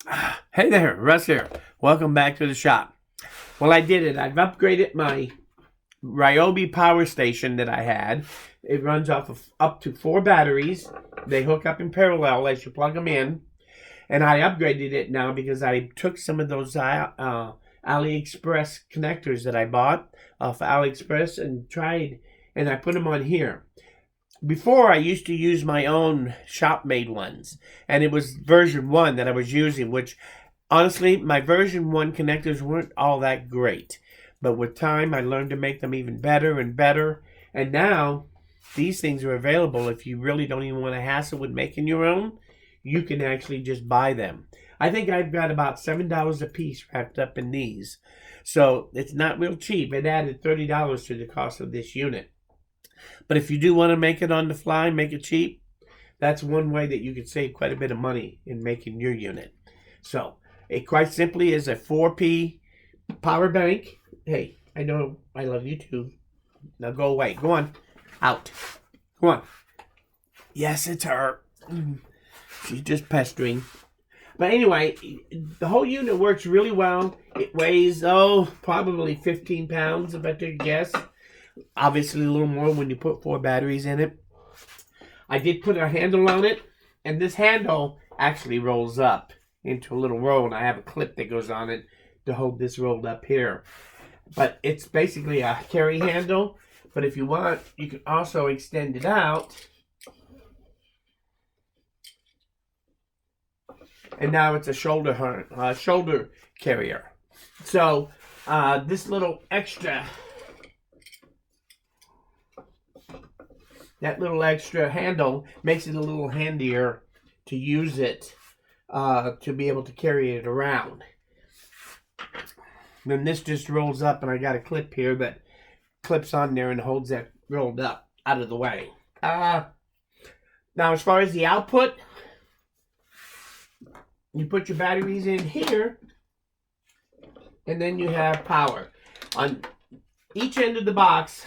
Hey there, Russ here. Welcome back to the shop. Well, I did it. I've upgraded my Ryobi power station that I had. It runs off of up to 4 batteries. They hook up in parallel as you plug them in. And I upgraded it now because I took some of those AliExpress connectors that I bought off AliExpress and I put them on here. Before, I used to use my own shop-made ones, and it was version 1 that I was using, which, honestly, my version 1 connectors weren't all that great. But with time, I learned to make them even better and better, and now these things are available. If you really don't even want to hassle with making your own, you can actually just buy them. I think I've got about $7 a piece wrapped up in these, so it's not real cheap. It added $30 to the cost of this unit. But if you do want to make it on the fly, make it cheap, that's one way that you could save quite a bit of money in making your unit. So, it quite simply is a 4P power bank. Hey, I know I love you too. Now go away. Go on. Out. Come on. Yes, it's her. She's just pestering. But anyway, the whole unit works really well. It weighs, probably 15 pounds, if I took a guess. Obviously a little more when you put 4 batteries in it. I did put a handle on it, and this handle actually rolls up into a little roll, and I have a clip that goes on it to hold this rolled up here. But it's basically a carry handle, but if you want, you can also extend it out. And now it's a shoulder carrier. So this little extra handle makes it a little handier to use it, to be able to carry it around. Then this just rolls up, and I got a clip here that clips on there and holds that rolled up out of the way. Now, as far as the output, you put your batteries in here, and then you have power. On each end of the box,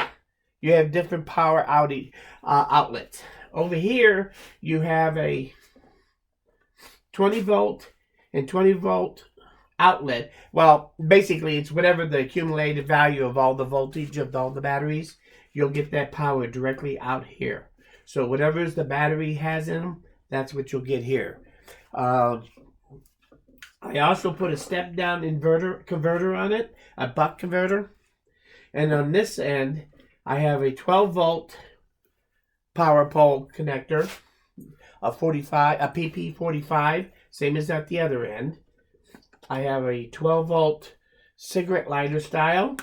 you have different power outlets. Over here, you have a 20 volt and 20 volt outlet. Well, basically, it's whatever the accumulated value of all the voltage of all the batteries. You'll get that power directly out here. So whatever the battery has in them, that's what you'll get here. I also put a step-down converter on it, a buck converter. And on this end, I have a 12 volt power pole connector, a PP45, same as at the other end. I have a 12 volt cigarette lighter style,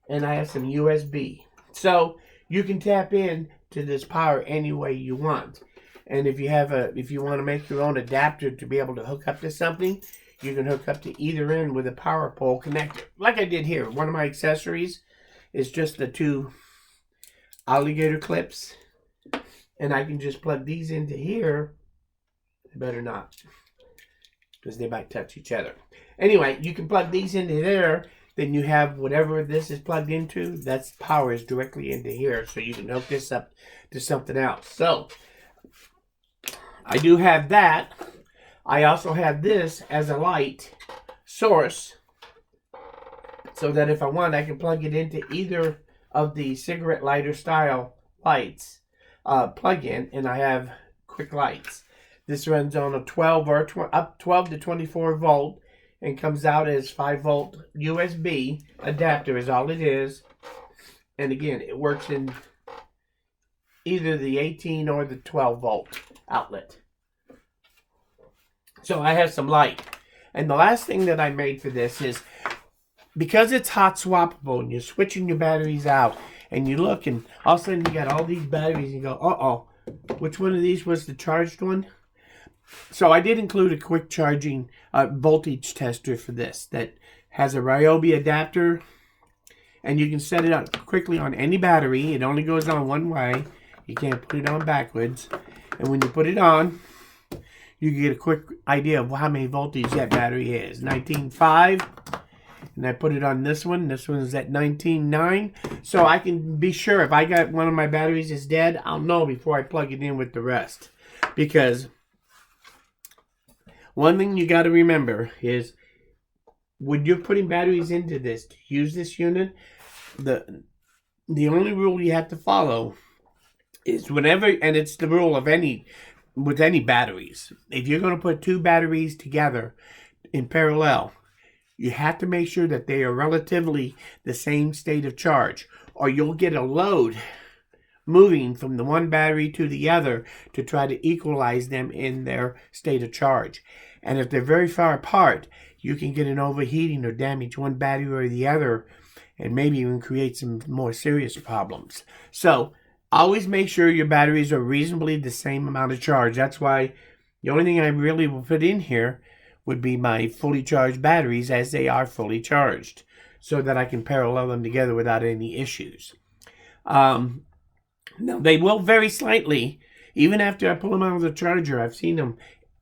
and I have some USB. So you can tap in to this power any way you want. And if you want to make your own adapter to be able to hook up to something, you can hook up to either end with a power pole connector, like I did here. One of my accessories is just the 2 alligator clips, and I can just plug these into here. Better not, because they might touch each other. Anyway, you can plug these into there, then you have whatever this is plugged into, that's power is directly into here, so you can hook this up to something else. So I do have that. I also have this as a light source, so that if I want, I can plug it into either of the cigarette lighter style lights plug-in, and I have quick lights. This runs on a 12 to 24 volt and comes out as 5 volt USB adapter is all it is. And again, it works in either the 18 or the 12 volt outlet. So I have some light. And the last thing that I made for this is, because it's hot swappable and you're switching your batteries out, and you look and all of a sudden you got all these batteries and you go, which one of these was the charged one? So I did include a quick charging voltage tester for this that has a Ryobi adapter, and you can set it up quickly on any battery. It only goes on one way. You can't put it on backwards. And when you put it on, you get a quick idea of how many voltage that battery is. 19.5. And I put it on this one. This one is at 19.9. So I can be sure if I got one of my batteries is dead, I'll know before I plug it in with the rest. Because One thing you got to remember is when you're putting batteries into this to use this unit, the only rule you have to follow is whenever, and it's the rule of with any batteries, if you're going to put two batteries together in parallel, you have to make sure that they are relatively the same state of charge, or you'll get a load moving from the one battery to the other to try to equalize them in their state of charge. And if they're very far apart, you can get an overheating or damage one battery or the other, and maybe even create some more serious problems. So always make sure your batteries are reasonably the same amount of charge. That's why the only thing I really will put in here would be my fully charged batteries as they are fully charged, so that I can parallel them together without any issues. Now, they will vary slightly. Even after I pull them out of the charger, I've seen them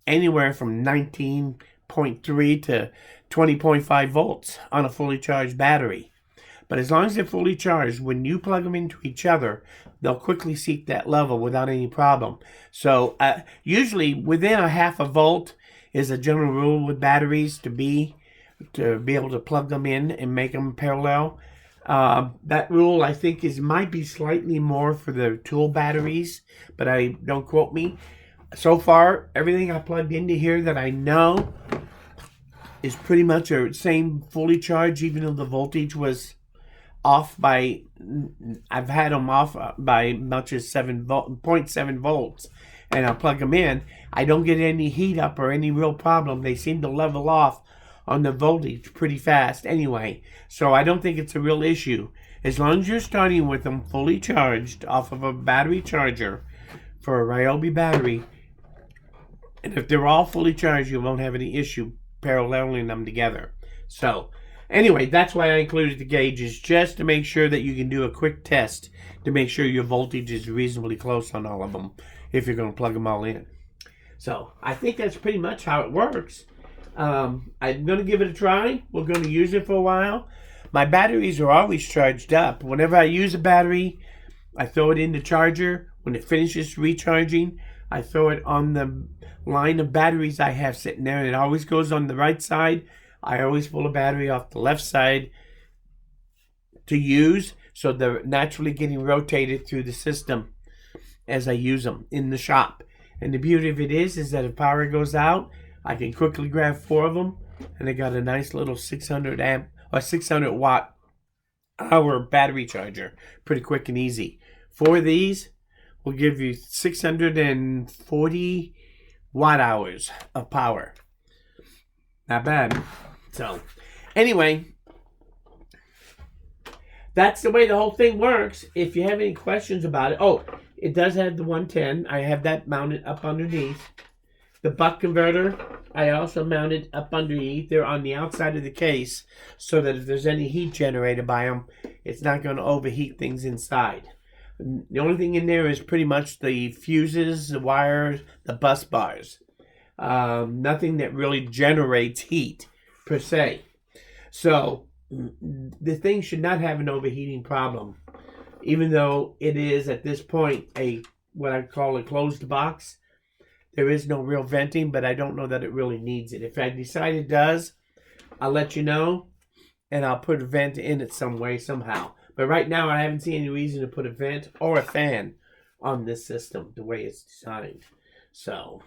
anywhere from 19.3 to 20.5 volts on a fully charged battery. But as long as they're fully charged, when you plug them into each other, they'll quickly seek that level without any problem. So usually within a half a volt is a general rule with batteries to be able to plug them in and make them parallel. That rule, I think, might be slightly more for the tool batteries, but don't quote me. So far, everything I plugged into here that I know is pretty much the same fully charged, even though the voltage was off by, I've had them off by much as 0.7 volts, and I'll plug them in. I don't get any heat up or any real problem. They seem to level off on the voltage pretty fast anyway, so I don't think it's a real issue. As long as you're starting with them fully charged off of a battery charger for a Ryobi battery, and if they're all fully charged, you won't have any issue paralleling them together. So anyway, that's why I included the gauges, just to make sure that you can do a quick test to make sure your voltage is reasonably close on all of them if you're going to plug them all in. So I think that's pretty much how it works. I'm going to give it a try. We're going to use it for a while. My batteries are always charged up. Whenever I use a battery, I throw it in the charger. When it finishes recharging, I throw it on the line of batteries I have sitting there, and it always goes on the right side. I always pull a battery off the left side to use, so they're naturally getting rotated through the system as I use them in the shop. And the beauty of it is that if power goes out, I can quickly grab 4 of them, and I got a nice little 600 amp or 600 watt hour battery charger. Pretty quick and easy. 4 of these will give you 640 watt hours of power. Not bad. So, anyway, that's the way the whole thing works. If you have any questions about it, it does have the 110. I have that mounted up underneath. The buck converter, I also mounted up underneath. They're on the outside of the case, so that if there's any heat generated by them, it's not going to overheat things inside. The only thing in there is pretty much the fuses, the wires, the bus bars. Nothing that really generates heat per se. So the thing should not have an overheating problem, even though it is at this point what I call a closed box. There is no real venting, but I don't know that it really needs it. If I decide it does, I'll let you know, and I'll put a vent in it some way, somehow. But right now, I haven't seen any reason to put a vent or a fan on this system the way it's designed. So,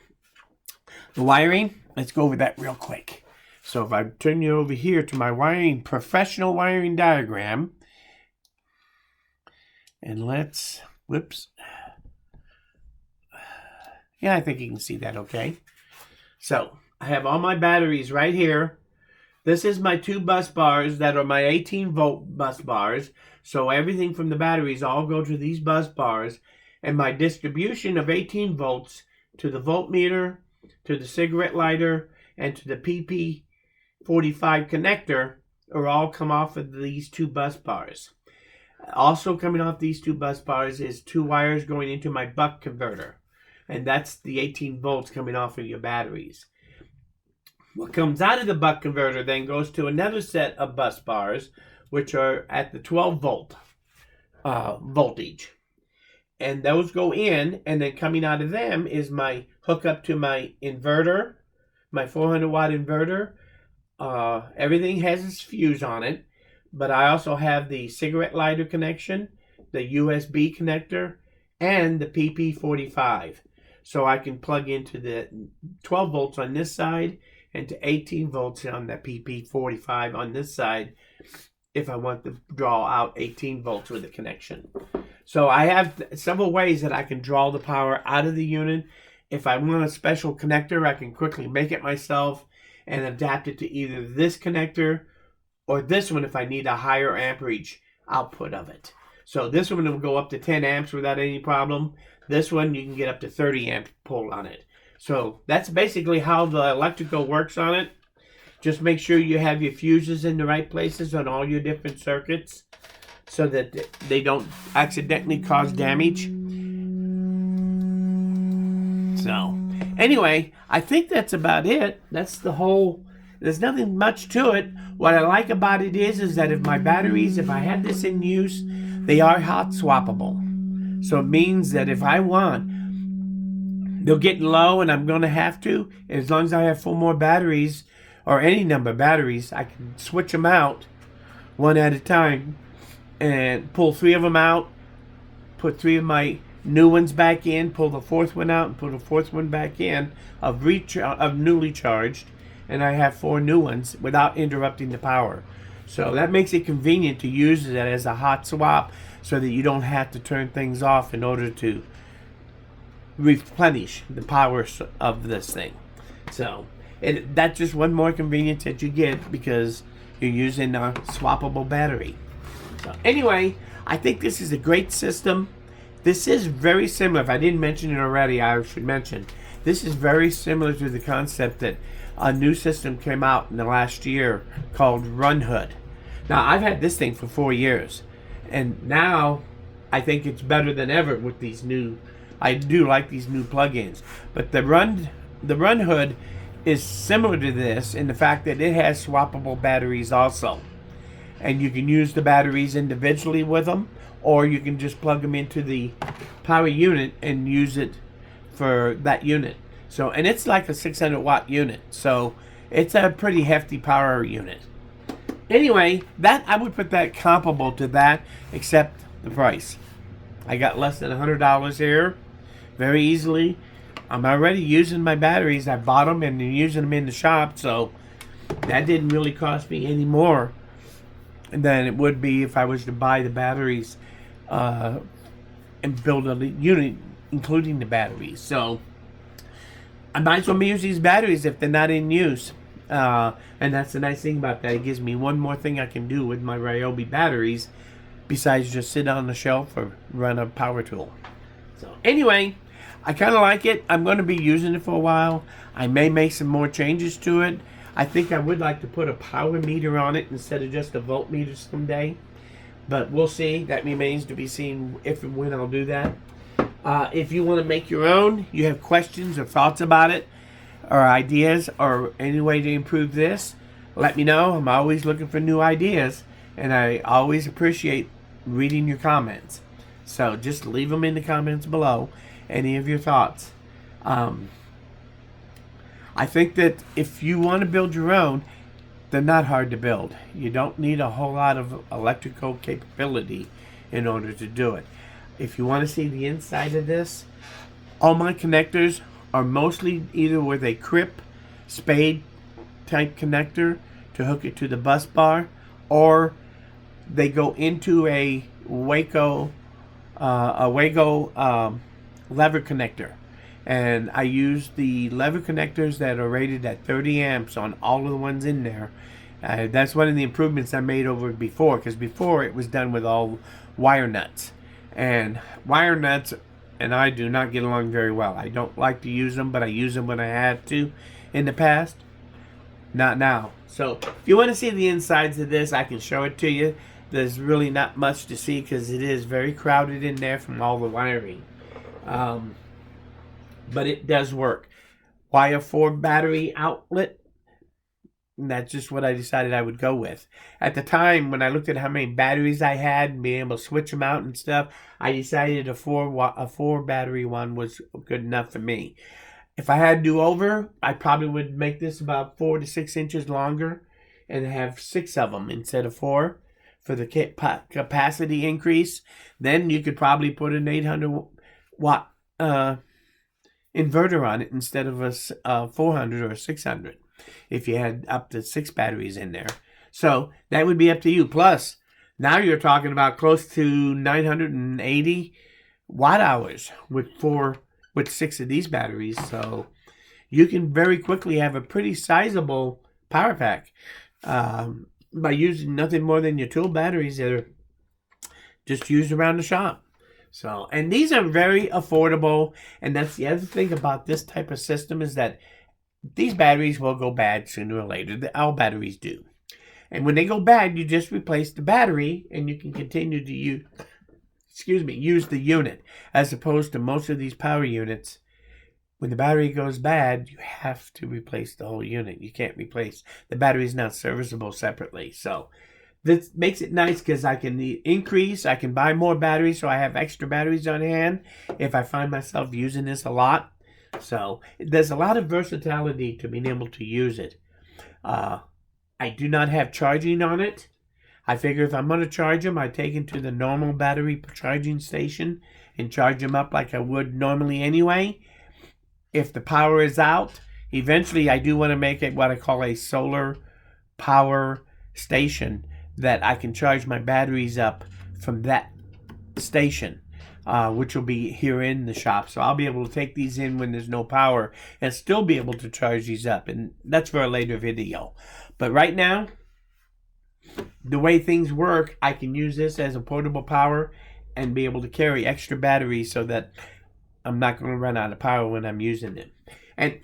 the wiring, let's go over that real quick. So, if I turn you over here to my professional wiring diagram, and whoops. Yeah, I think you can see that okay. So, I have all my batteries right here. This is my 2 bus bars that are my 18-volt bus bars. So, everything from the batteries all go to these bus bars. And my distribution of 18 volts to the voltmeter, to the cigarette lighter, and to the PP45 connector are all come off of these 2 bus bars. Also coming off these 2 bus bars is 2 wires going into my buck converter. And that's the 18 volts coming off of your batteries. What comes out of the buck converter then goes to another set of bus bars, which are at the 12 volt voltage. And those go in, and then coming out of them is my hookup to my inverter, my 400 watt inverter. Everything has its fuse on it, but I also have the cigarette lighter connection, the USB connector, and the PP45. So I can plug into the 12 volts on this side and to 18 volts on the PP45 on this side if I want to draw out 18 volts with the connection. So I have several ways that I can draw the power out of the unit. If I want a special connector, I can quickly make it myself and adapt it to either this connector or this one if I need a higher amperage output of it. So this one will go up to 10 amps without any problem. This one you can get up to 30 amp pull on it. So that's basically how the electrical works on it. Just make sure you have your fuses in the right places on all your different circuits so that they don't accidentally cause damage. So anyway, I think that's about it. That's the whole, there's nothing much to it. What I like about it is that if my batteries, if I have this in use, they are hot swappable. So it means that if I want, they'll get low and I'm going to have to, as long as I have 4 more batteries or any number of batteries, I can switch them out one at a time and pull 3 of them out, put 3 of my new ones back in, pull the 4th one out and put a 4th one back in of newly charged, and I have 4 new ones without interrupting the power. So that makes it convenient to use it as a hot swap so that you don't have to turn things off in order to replenish the power of this thing. So that's just one more convenience that you get because you're using a swappable battery. So anyway, I think this is a great system. This is very similar. If I didn't mention it already, I should mention. This is very similar to the concept that a new system came out in the last year called Runhood. Now, I've had this thing for 4 years, and now I think it's better than ever with these new, I do like these new plugins. But the Runhood is similar to this in the fact that it has swappable batteries also. And you can use the batteries individually with them, or you can just plug them into the power unit and use it for that unit. So, and it's like a 600 watt unit, so it's a pretty hefty power unit. Anyway, that I would put that comparable to that, except the price. I got less than $100 here, very easily. I'm already using my batteries. I bought them and using them in the shop, so that didn't really cost me any more than it would be if I was to buy the batteries and build a unit including the batteries. So I might as well use these batteries if they're not in use. And that's the nice thing about that. It gives me one more thing I can do with my Ryobi batteries besides just sit on the shelf or run a power tool. So anyway, I kind of like it. I'm going to be using it for a while. I may make some more changes to it. I think I would like to put a power meter on it instead of just a voltmeter someday. But we'll see. That remains to be seen if and when I'll do that. If you want to make your own, you have questions or thoughts about it, or ideas, or any way to improve this, let me know. I'm always looking for new ideas, and I always appreciate reading your comments. So just leave them in the comments below, any of your thoughts. I think that if you want to build your own, they're not hard to build. You don't need a whole lot of electrical capability in order to do it. If you want to see the inside of this, all my connectors are mostly either with a crip spade type connector to hook it to the bus bar, or they go into a Waco lever connector. And I use the lever connectors that are rated at 30 amps on all of the ones in there. That's one of the improvements I made over before, because before it was done with all wire nuts. And wire nuts and I do not get along very well. I don't like to use them, but I use them when I had to in the past. Not now. So if you want to see the insides of this, I can show it to you. There's really not much to see because it is very crowded in there from all the wiring. But it does work. Wire 4 battery outlet. And that's just what I decided I would go with. At the time, when I looked at how many batteries I had and being able to switch them out and stuff, I decided a 4 battery one was good enough for me. If I had to do over, I probably would make this about 4 to 6 inches longer and have 6 of them instead of 4 for the capacity increase. Then you could probably put an 800 watt inverter on it instead of a 400 or 600 if you had up to 6 batteries in there. So that would be up to you. Plus, now you're talking about close to 980 watt hours with 6 of these batteries. So you can very quickly have a pretty sizable power pack by using nothing more than your tool batteries that are just used around the shop. So, and these are very affordable. And that's the other thing about this type of system is that these batteries will go bad sooner or later. All batteries do. And when they go bad, you just replace the battery and you can continue to use the unit, as opposed to most of these power units. When the battery goes bad, you have to replace the whole unit. You can't replace the battery is not serviceable separately. So this makes it nice because I can increase. I can buy more batteries, so I have extra batteries on hand if I find myself using this a lot. So there's a lot of versatility to being able to use it. I do not have charging on it. I figure if I'm going to charge them, I take them to the normal battery charging station and charge them up like I would normally anyway. If the power is out, eventually I do want to make it what I call a solar power station that I can charge my batteries up from that station, which will be here in the shop. So I'll be able to take these in when there's no power and still be able to charge these up. And that's for a later video. But right now, the way things work, I can use this as a portable power and be able to carry extra batteries so that I'm not going to run out of power when I'm using it. And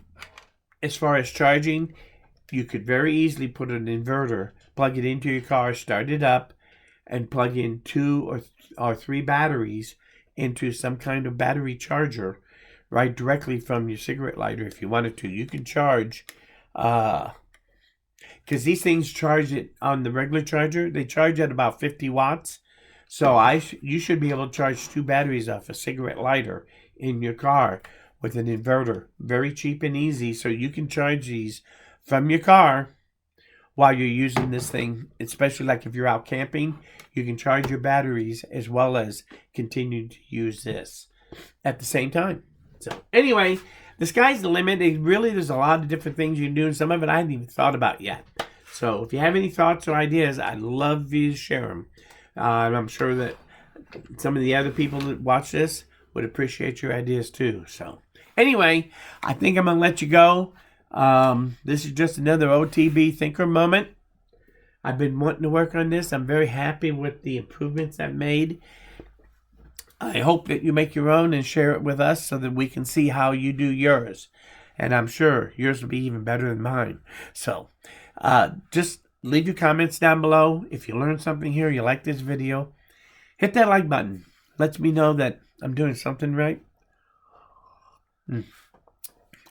as far as charging, you could very easily put an inverter, plug it into your car, start it up, and plug in 2 or 3 batteries into some kind of battery charger right directly from your cigarette lighter if you wanted to. You can charge, because these things charge it on the regular charger. They charge at about 50 watts. So you should be able to charge 2 batteries off a cigarette lighter in your car with an inverter. Very cheap and easy. So you can charge these from your car while you're using this thing, especially like if you're out camping. You can charge your batteries as well as continue to use this at the same time. So anyway, the sky's the limit. There's a lot of different things you can do, and some of it I hadn't even thought about yet. So if you have any thoughts or ideas, I'd love you to share them. And I'm sure that some of the other people that watch this would appreciate your ideas too. So anyway, I think I'm going to let you go. This is just another OTB Thinker moment. I've been wanting to work on this. I'm very happy with the improvements I've made. I hope that you make your own and share it with us so that we can see how you do yours. And I'm sure yours will be even better than mine. So just leave your comments down below. If you learned something here, you like this video, hit that like button. Lets me know that I'm doing something right.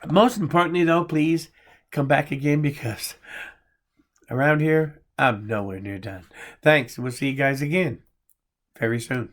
Most importantly, though, please come back again, because around here, I'm nowhere near done. Thanks. We'll see you guys again very soon.